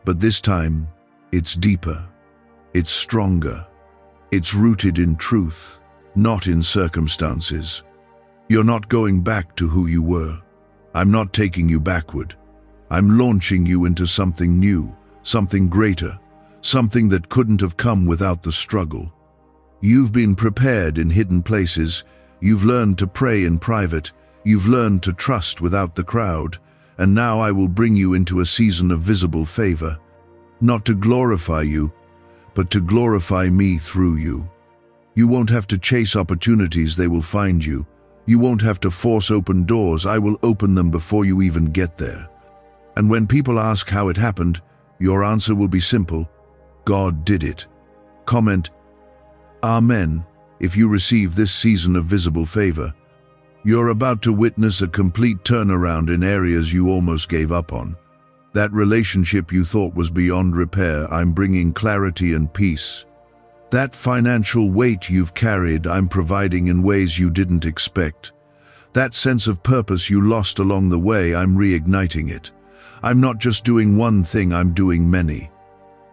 But this time, it's deeper, it's stronger, it's rooted in truth, not in circumstances. You're not going back to who you were. I'm not taking you backward. I'm launching you into something new, something greater, something that couldn't have come without the struggle. You've been prepared in hidden places, you've learned to pray in private, you've learned to trust without the crowd, and now I will bring you into a season of visible favor, not to glorify you, but to glorify me through you. You won't have to chase opportunities, they will find you. You won't have to force open doors, I will open them before you even get there. And when people ask how it happened, your answer will be simple: God did it. Comment, Amen, if you receive this season of visible favor. You're about to witness a complete turnaround in areas you almost gave up on. That relationship you thought was beyond repair, I'm bringing clarity and peace. That financial weight you've carried, I'm providing in ways you didn't expect. That sense of purpose you lost along the way, I'm reigniting it. I'm not just doing one thing, I'm doing many.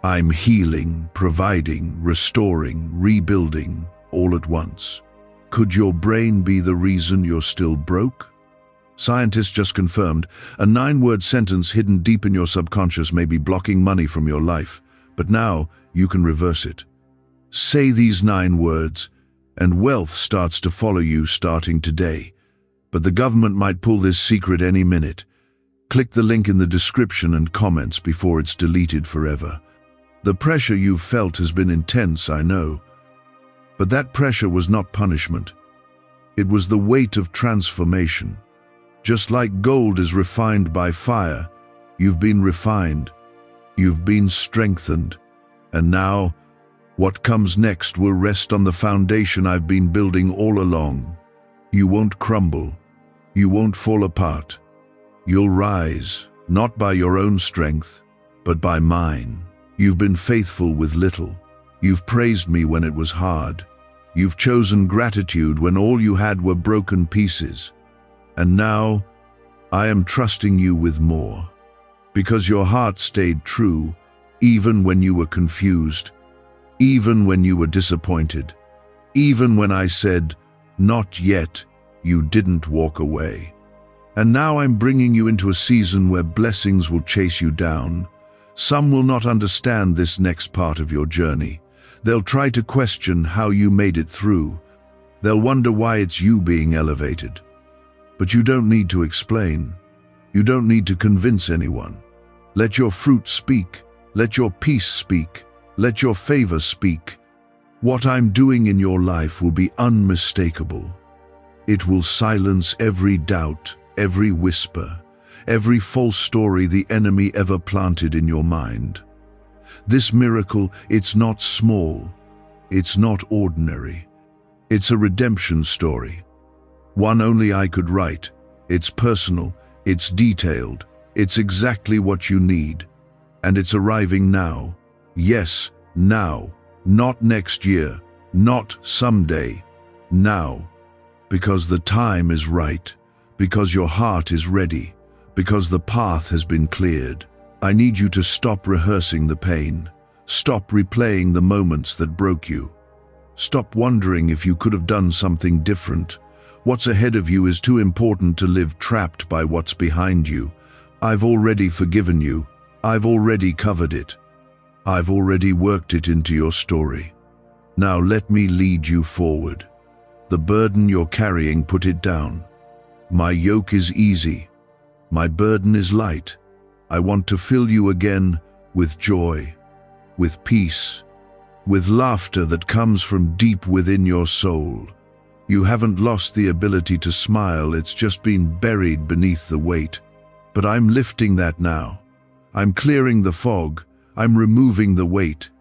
I'm healing, providing, restoring, rebuilding, all at once. Could your brain be the reason you're still broke? Scientists just confirmed a 9-word sentence hidden deep in your subconscious may be blocking money from your life, but now you can reverse it. Say these 9 words, and wealth starts to follow you starting today. But the government might pull this secret any minute. Click the link in the description and comments before it's deleted forever. The pressure you've felt has been intense, I know. But that pressure was not punishment. It was the weight of transformation. Just like gold is refined by fire, you've been refined, you've been strengthened, and now, what comes next will rest on the foundation I've been building all along. You won't crumble. You won't fall apart. You'll rise, not by your own strength, but by mine. You've been faithful with little. You've praised me when it was hard. You've chosen gratitude when all you had were broken pieces. And now, I am trusting you with more. Because your heart stayed true, even when you were confused, even when you were disappointed, even when I said, not yet, you didn't walk away. And now I'm bringing you into a season where blessings will chase you down. Some will not understand this next part of your journey. They'll try to question how you made it through. They'll wonder why it's you being elevated. But you don't need to explain. You don't need to convince anyone. Let your fruit speak. Let your peace speak. Let your favor speak. What I'm doing in your life will be unmistakable. It will silence every doubt, every whisper, every false story the enemy ever planted in your mind. This miracle, it's not small. It's not ordinary. It's a redemption story. One only I could write. It's personal, it's detailed, it's exactly what you need. And it's arriving now. Yes, now. Not next year. Not someday. Now. Because the time is right. Because your heart is ready. Because the path has been cleared. I need you to stop rehearsing the pain. Stop replaying the moments that broke you. Stop wondering if you could have done something different. What's ahead of you is too important to live trapped by what's behind you. I've already forgiven you. I've already covered it. I've already worked it into your story. Now let me lead you forward. The burden you're carrying, put it down. My yoke is easy. My burden is light. I want to fill you again with joy, with peace, with laughter that comes from deep within your soul. You haven't lost the ability to smile, it's just been buried beneath the weight. But I'm lifting that now. I'm clearing the fog. I'm removing the weight,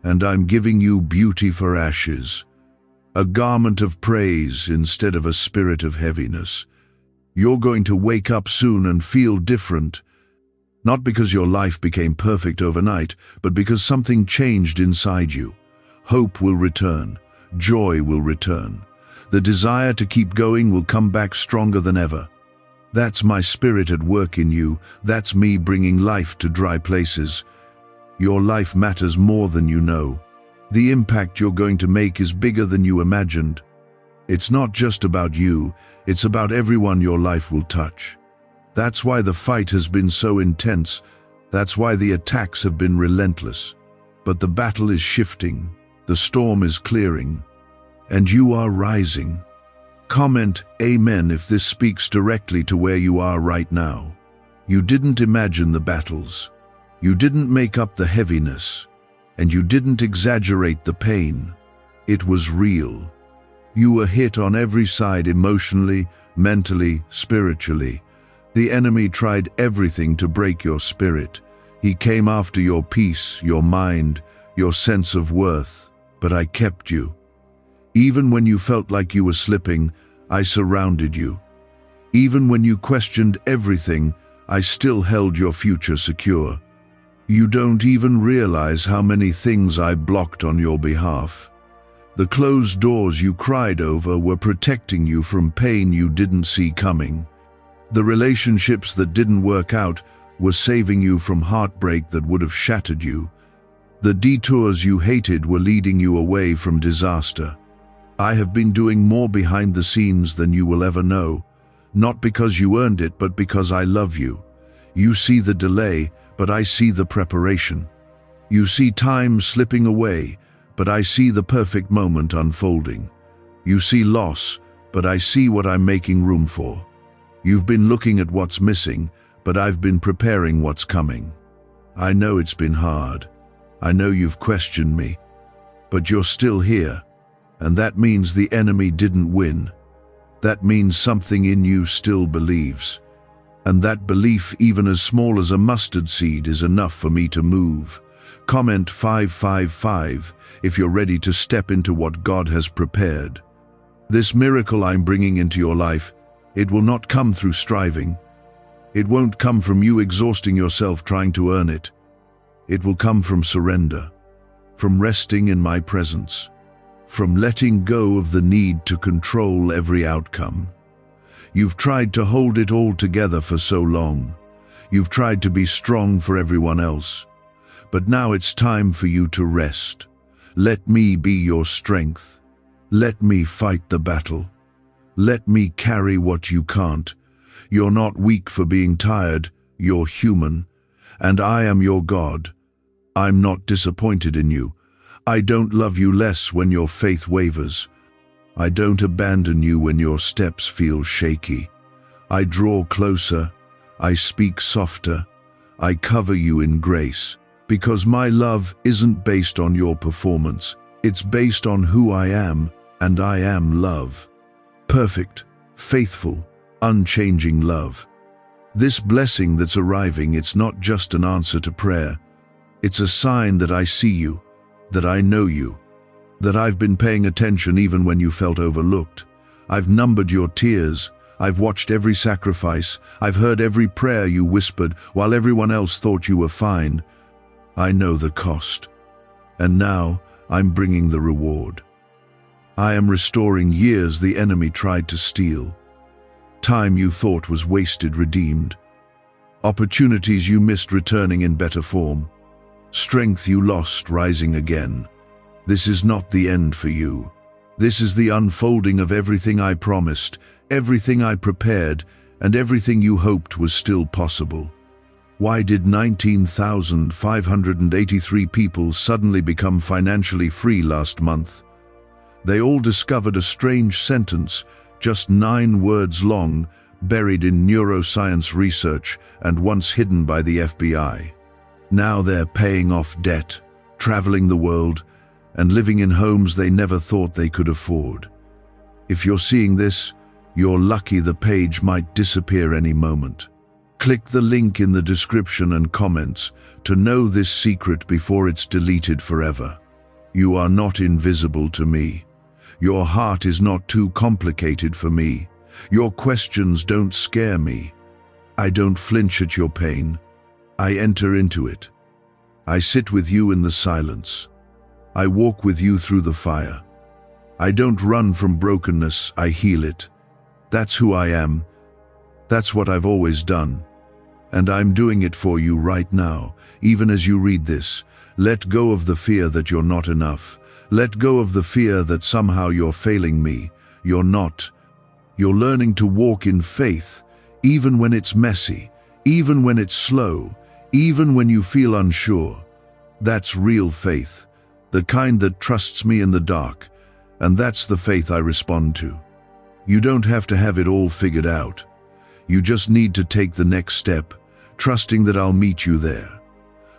and I'm giving you beauty for ashes, a garment of praise instead of a spirit of heaviness. You're going to wake up soon and feel different, Not because your life became perfect overnight, but because something changed inside you. Hope will return. Joy will return. The desire to keep going will come back stronger than ever. That's my spirit at work in you. That's me bringing life to dry places. Your life matters more than you know. The impact you're going to make is bigger than you imagined. It's not just about you, it's about everyone your life will touch. That's why the fight has been so intense. That's why the attacks have been relentless. But the battle is shifting, the storm is clearing, and you are rising. Comment Amen if this speaks directly to where you are right now. You didn't imagine the battles. You didn't make up the heaviness. And you didn't exaggerate the pain. It was real. You were hit on every side emotionally, mentally, spiritually. The enemy tried everything to break your spirit. He came after your peace, your mind, your sense of worth. But I kept you. Even when you felt like you were slipping, I surrounded you. Even when you questioned everything, I still held your future secure. You don't even realize how many things I blocked on your behalf. The closed doors you cried over were protecting you from pain you didn't see coming. The relationships that didn't work out were saving you from heartbreak that would have shattered you. The detours you hated were leading you away from disaster. I have been doing more behind the scenes than you will ever know, not because you earned it, but because I love you. You see the delay, but I see the preparation. You see time slipping away, but I see the perfect moment unfolding. You see loss, but I see what I'm making room for. You've been looking at what's missing, but I've been preparing what's coming. I know it's been hard. I know you've questioned me, but you're still here. And that means the enemy didn't win. That means something in you still believes. And that belief, even as small as a mustard seed, is enough for me to move. Comment 555 if you're ready to step into what God has prepared. This miracle I'm bringing into your life, it will not come through striving. It won't come from you exhausting yourself trying to earn it. It will come from surrender, from resting in my presence, from letting go of the need to control every outcome. You've tried to hold it all together for so long. You've tried to be strong for everyone else. But now it's time for you to rest. Let me be your strength. Let me fight the battle. Let me carry what you can't. You're not weak for being tired. You're human. And I am your God. I'm not disappointed in you. I don't love you less when your faith wavers. I don't abandon you when your steps feel shaky. I draw closer. I speak softer. I cover you in grace. Because my love isn't based on your performance. It's based on who I am, and I am love. Perfect, faithful, unchanging love. This blessing that's arriving, it's not just an answer to prayer. It's a sign that I see you, that I know you, that I've been paying attention even when you felt overlooked. I've numbered your tears. I've watched every sacrifice. I've heard every prayer you whispered while everyone else thought you were fine. I know the cost. And now I'm bringing the reward. I am restoring years the enemy tried to steal. Time you thought was wasted redeemed. Opportunities you missed returning in better form. Strength you lost rising again. This is not the end for you. This is the unfolding of everything I promised, everything I prepared, and everything you hoped was still possible. Why did 19,583 people suddenly become financially free last month? They all discovered a strange sentence, just 9 words long, buried in neuroscience research and once hidden by the FBI. Now they're paying off debt, traveling the world, and living in homes they never thought they could afford. If you're seeing this, you're lucky. The page might disappear any moment. Click the link in the description and comments to know this secret before it's deleted forever. You are not invisible to me. Your heart is not too complicated for me. Your questions don't scare me. I don't flinch at your pain. I enter into it. I sit with you in the silence. I walk with you through the fire. I don't run from brokenness, I heal it. That's who I am. That's what I've always done. And I'm doing it for you right now, even as you read this. Let go of the fear that you're not enough. Let go of the fear that somehow you're failing me. You're not. You're learning to walk in faith, even when it's messy, even when it's slow, even when you feel unsure. That's real faith, the kind that trusts me in the dark, and that's the faith I respond to. You don't have to have it all figured out. You just need to take the next step, trusting that I'll meet you there.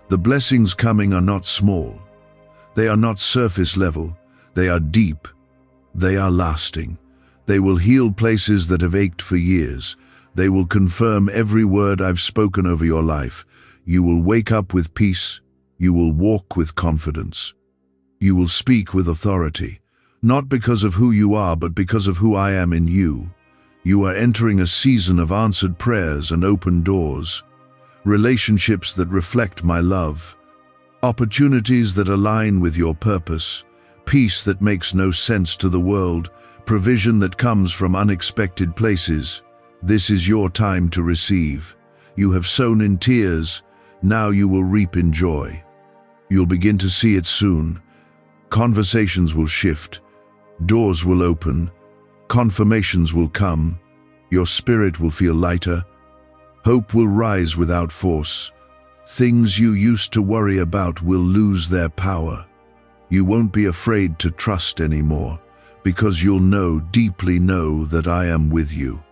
The blessings coming are not small. They are not surface level. They are deep. They are lasting. They will heal places that have ached for years. They will confirm every word I've spoken over your life. You will wake up with peace. You will walk with confidence. You will speak with authority, not because of who you are, but because of who I am in you. You are entering a season of answered prayers and open doors, relationships that reflect my love, opportunities that align with your purpose, peace that makes no sense to the world, provision that comes from unexpected places. This is your time to receive. You have sown in tears, now you will reap in joy. You'll begin to see it soon. Conversations will shift, doors will open, confirmations will come, your spirit will feel lighter, hope will rise without force. Things you used to worry about will lose their power. You won't be afraid to trust anymore, because you'll know, deeply know, that I am with you.